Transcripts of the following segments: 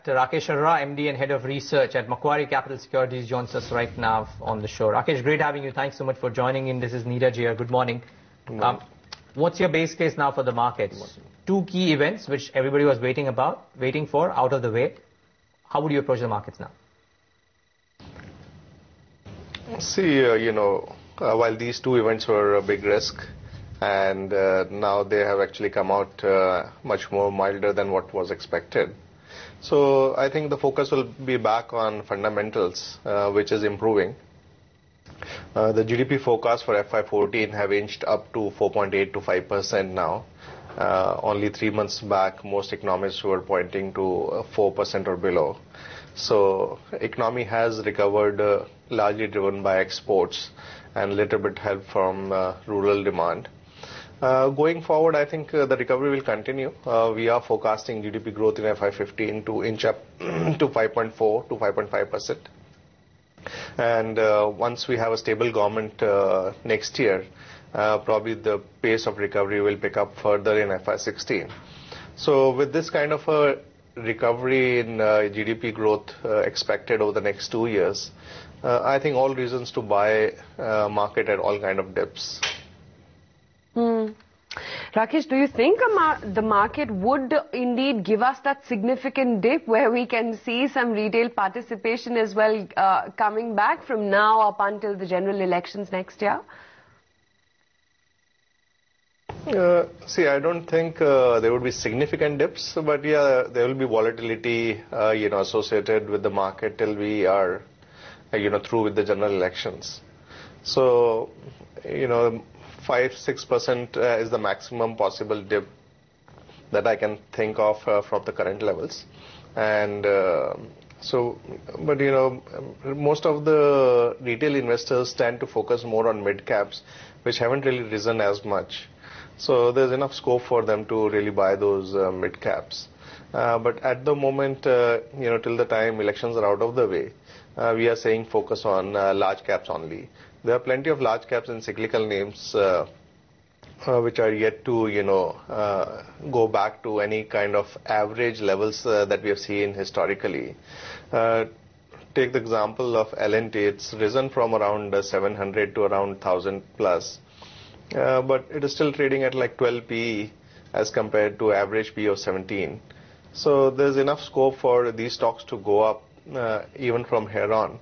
that Rakesh Arora, MD and Head of Research at Macquarie Capital Securities, joins us right now on the show. Rakesh, great having you. Thanks so much for joining in. This is Neeraj here. Good morning. What's your base case now for the markets? Two key events which everybody was waiting for, out of the way. How would you approach the markets now? See, while these two events were a big risk, and now they have actually come out much more milder than what was expected. So I think the focus will be back on fundamentals, which is improving. The GDP forecast for FY14 have inched up to 4.8 to 5% now. Only 3 months back, most economists were pointing to 4% or below. So economy has recovered, largely driven by exports and a little bit help from rural demand. Going forward, I think the recovery will continue. We are forecasting GDP growth in FY15 to inch up to 5.4 to 5.5%. And once we have a stable government next year, probably the pace of recovery will pick up further in FY16. So with this kind of a recovery in GDP growth expected over the next 2 years, I think all reasons to buy market at all kind of dips. Rakesh, do you think the market would indeed give us that significant dip where we can see some retail participation as well coming back from now up until the general elections next year? See, I don't think there would be significant dips, but yeah, there will be volatility, associated with the market till we are, through with the general elections. So, 5-6% is the maximum possible dip that I can think of from the current levels. And most of the retail investors tend to focus more on mid caps, which haven't really risen as much. So there's enough scope for them to really buy those mid caps. But at the moment, till the time elections are out of the way, we are saying focus on large caps only. There are plenty of large caps and cyclical names which are yet to, go back to any kind of average levels that we have seen historically. Take the example of L&T. It's risen from around 700 to around 1,000 plus. But it is still trading at like 12 PE as compared to average PE of 17. So there's enough scope for these stocks to go up even from here on.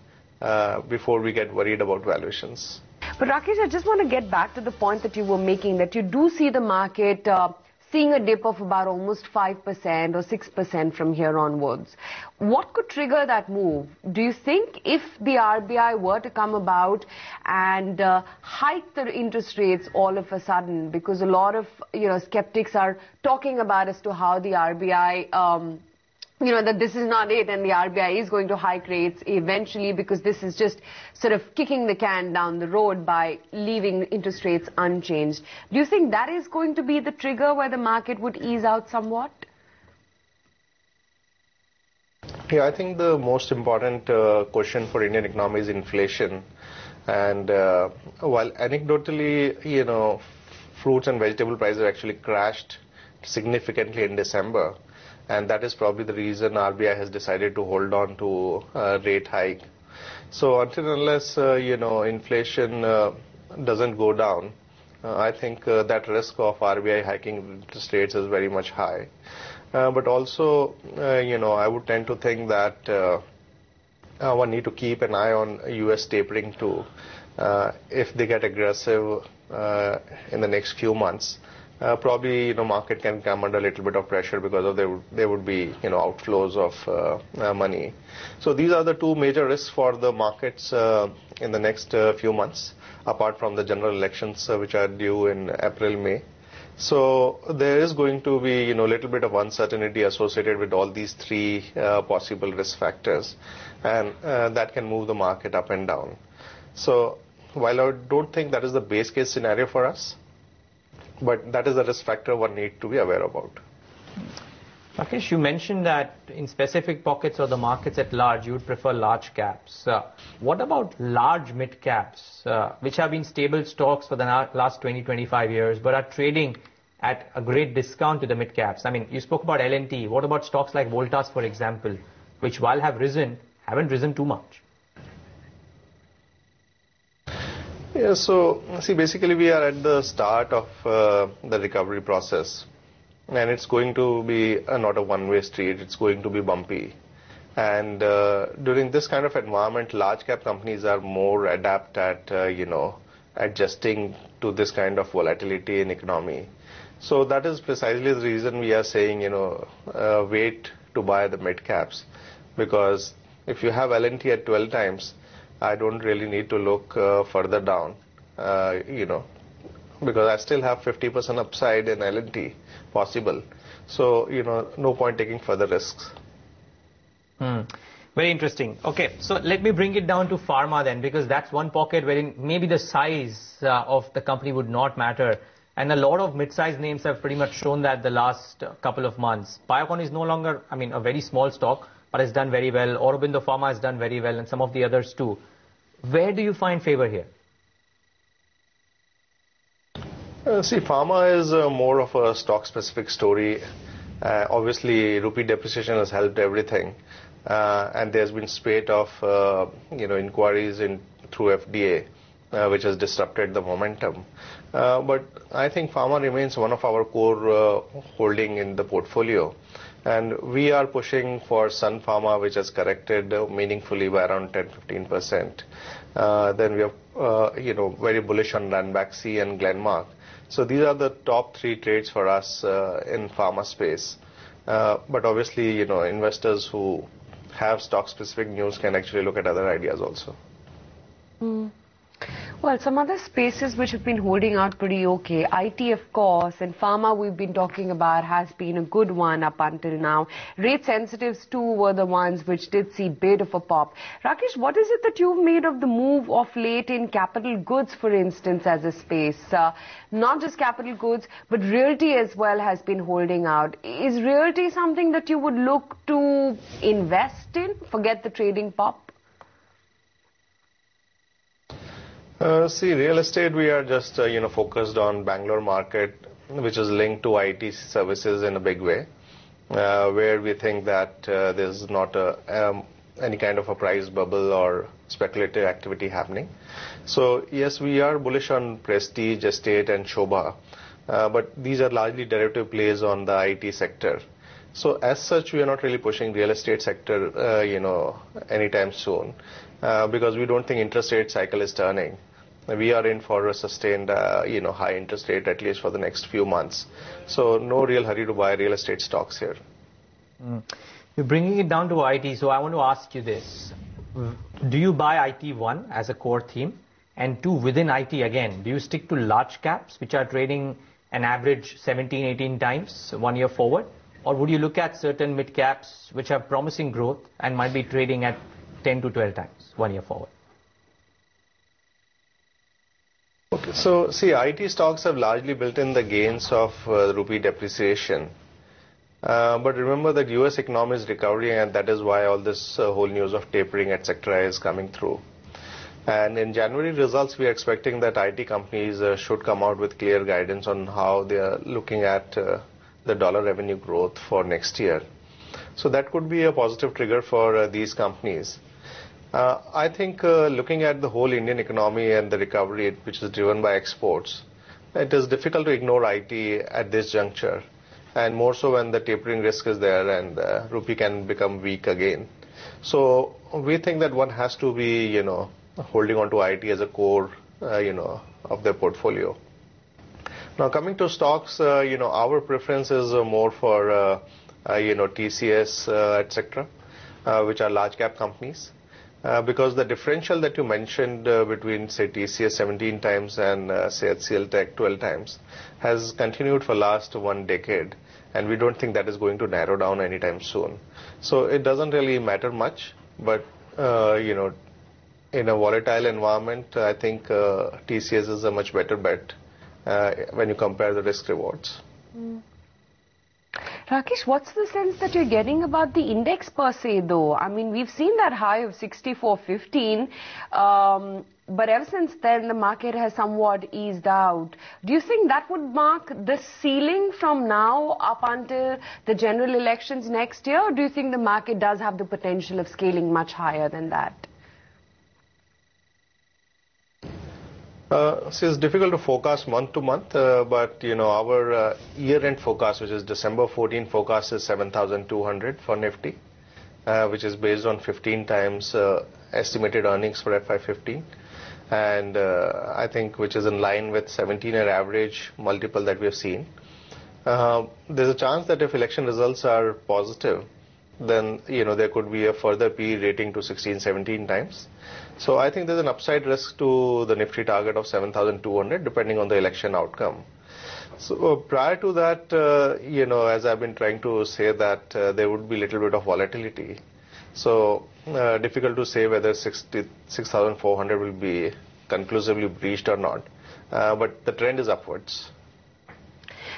Before we get worried about valuations. But Rakesh, I just want to get back to the point that you were making, that you do see the market seeing a dip of about almost 5% or 6% from here onwards. What could trigger that move? Do you think if the RBI were to come about and hike the interest rates all of a sudden, because a lot of skeptics are talking about as to how the RBI that this is not it and the RBI is going to hike rates eventually, because this is just sort of kicking the can down the road by leaving interest rates unchanged. Do you think that is going to be the trigger where the market would ease out somewhat? Yeah, I think the most important question for Indian economy is inflation. And while anecdotally, fruits and vegetable prices actually crashed significantly in December. And that is probably the reason RBI has decided to hold on to rate hike. So until unless, inflation doesn't go down, I think that risk of RBI hiking interest rates is very much high. But also, I would tend to think that one need to keep an eye on US tapering too. If they get aggressive in the next few months, probably market can come under a little bit of pressure because of there would be outflows of money. So these are the two major risks for the markets in the next few months, apart from the general elections which are due in April, May. So there is going to be a little bit of uncertainty associated with all these three possible risk factors, and that can move the market up and down. So while I don't think that is the base case scenario for us, but that is a risk factor one needs to be aware about. Rakesh, you mentioned that in specific pockets of the markets at large, you would prefer large caps. What about large mid caps, which have been stable stocks for the last 20-25 years, but are trading at a great discount to the mid caps. I mean, you spoke about L&T. What about stocks like Voltas, for example, which while have risen, haven't risen too much? Yeah, so see, basically we are at the start of the recovery process, and it's going to be not a one-way street. It's going to be bumpy. And during this kind of environment, large cap companies are more adept at, adjusting to this kind of volatility in economy. So that is precisely the reason we are saying, wait to buy the mid caps. Because if you have L&T at 12 times, I don't really need to look further down, because I still have 50% upside in L&T possible. So, no point taking further risks. Very interesting. Okay, so let me bring it down to pharma then, because that's one pocket wherein maybe the size of the company would not matter. And a lot of mid-sized names have pretty much shown that the last couple of months. Biocon is no longer, a very small stock, but has done very well. Aurobindo Pharma has done very well, and some of the others too. Where do you find favor here? See, pharma is more of a stock-specific story. Obviously, rupee depreciation has helped everything. And there's been spate of inquiries through FDA, which has disrupted the momentum. But I think pharma remains one of our core holding in the portfolio, and we are pushing for Sun Pharma, which has corrected meaningfully by around 10-15%. Then we have very bullish on Ranbaxy and Glenmark. So these are the top three trades for us in pharma space. But obviously, investors who have stock-specific news can actually look at other ideas also. Well, some other spaces which have been holding out pretty okay. IT, of course, and pharma we've been talking about has been a good one up until now. Rate sensitives too were the ones which did see bit of a pop. Rakesh, what is it that you've made of the move of late in capital goods, for instance, as a space? Not just capital goods, but realty as well has been holding out. Is realty something that you would look to invest in? Forget the trading pop? See, real estate, we are just, focused on Bangalore market, which is linked to IT services in a big way, where we think that there's not any kind of a price bubble or speculative activity happening. So, yes, we are bullish on Prestige, Estate and Shobha, but these are largely derivative plays on the IT sector. So, as such, we are not really pushing real estate sector, anytime soon, because we don't think interest rate cycle is turning. We are in for a sustained, high interest rate at least for the next few months. So no real hurry to buy real estate stocks here. You're bringing it down to IT, so I want to ask you this. Do you buy IT, one, as a core theme? And two, within IT again, do you stick to large caps, which are trading an average 17, 18 times 1 year forward? Or would you look at certain mid caps, which have promising growth and might be trading at 10 to 12 times 1 year forward? Okay, so see, IT stocks have largely built in the gains of rupee depreciation. But remember that US economy is recovering, and that is why all this whole news of tapering, etc. is coming through. And in January results, we are expecting that IT companies should come out with clear guidance on how they are looking at the dollar revenue growth for next year. So that could be a positive trigger for these companies. I think looking at the whole Indian economy and the recovery, which is driven by exports, it is difficult to ignore IT at this juncture, and more so when the tapering risk is there and rupee can become weak again. So we think that one has to be, holding on to IT as a core, of their portfolio. Now coming to stocks, our preference is more for, TCS, etc., which are large cap companies. Because the differential that you mentioned between, say, TCS 17 times and, say, HCL Tech 12 times has continued for last 1 decade, and we don't think that is going to narrow down anytime soon. So it doesn't really matter much, but, in a volatile environment, I think TCS is a much better bet when you compare the risk rewards. Rakesh, what's the sense that you're getting about the index per se, though? I mean, we've seen that high of 64.15, but ever since then, the market has somewhat eased out. Do you think that would mark the ceiling from now up until the general elections next year, or do you think the market does have the potential of scaling much higher than that? So it's difficult to forecast month to month, but our year-end forecast, which is December 14 forecast, is 7,200 for Nifty, which is based on 15 times estimated earnings for FY15, and I think which is in line with 17-year average multiple that we have seen. There's a chance that if election results are positive, then there could be a further PE rating to 16, 17 times. So I think there's an upside risk to the Nifty target of 7,200 depending on the election outcome. So prior to that, as I've been trying to say that there would be a little bit of volatility. So difficult to say whether 6,400 will be conclusively breached or not. But the trend is upwards.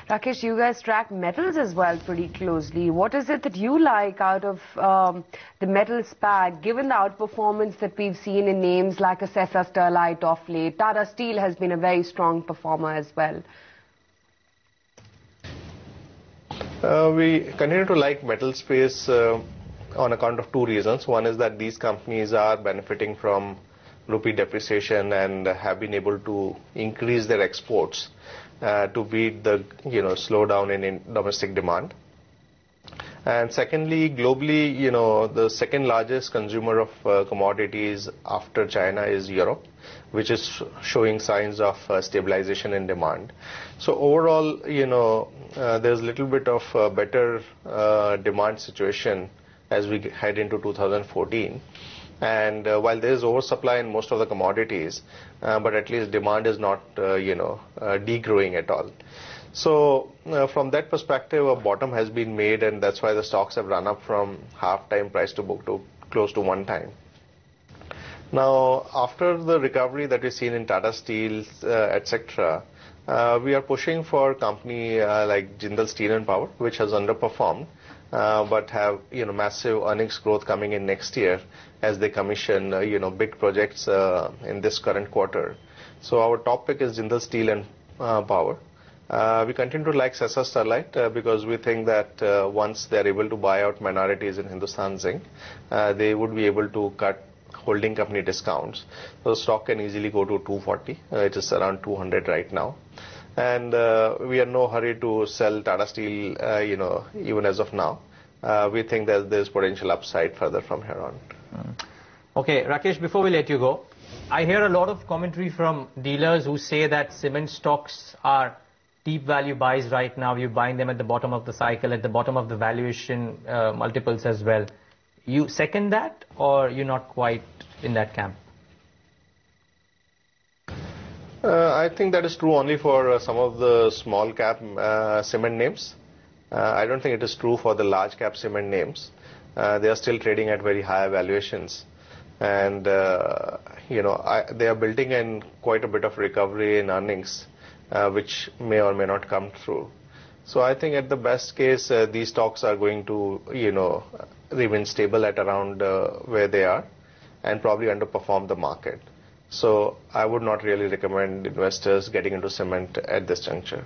Rakesh, you guys track metals as well pretty closely. What is it that you like out of the metals pack, given the outperformance that we've seen in names like Assessa Sterlite off late? Tata Steel has been a very strong performer as well. We continue to like metal space on account of two reasons. One is that these companies are benefiting from rupee depreciation and have been able to increase their exports to beat the slowdown in domestic demand. And secondly, globally, the second largest consumer of commodities after China is Europe, which is showing signs of stabilization in demand. So overall, there's a little bit of a better demand situation as we head into 2014. And while there is oversupply in most of the commodities, but at least demand is not, degrowing at all. So from that perspective, a bottom has been made, and that's why the stocks have run up from half-time price to book to close to 1 time. Now, after the recovery that we've seen in Tata Steel, etc., we are pushing for a company like Jindal Steel and Power, which has underperformed, but have massive earnings growth coming in next year as they commission big projects in this current quarter. So our top pick is Jindal Steel and Power. We continue to like Assessa Sterlite because we think that once they are able to buy out minorities in Hindustan Zinc, they would be able to cut holding company discounts. So the stock can easily go to 240. It is around 200 right now. And we are in no hurry to sell Tata Steel, even as of now. We think that there's potential upside further from here on. Okay, Rakesh, before we let you go, I hear a lot of commentary from dealers who say that cement stocks are deep value buys right now. You're buying them at the bottom of the cycle, at the bottom of the valuation multiples as well. You second that, or you're not quite in that camp? I think that is true only for some of the small cap cement names. I don't think it is true for the large cap cement names. They are still trading at very high valuations. And, they are building in quite a bit of recovery in earnings, which may or may not come through. So I think at the best case, these stocks are going to, remain stable at around where they are and probably underperform the market. So I would not really recommend investors getting into cement at this juncture.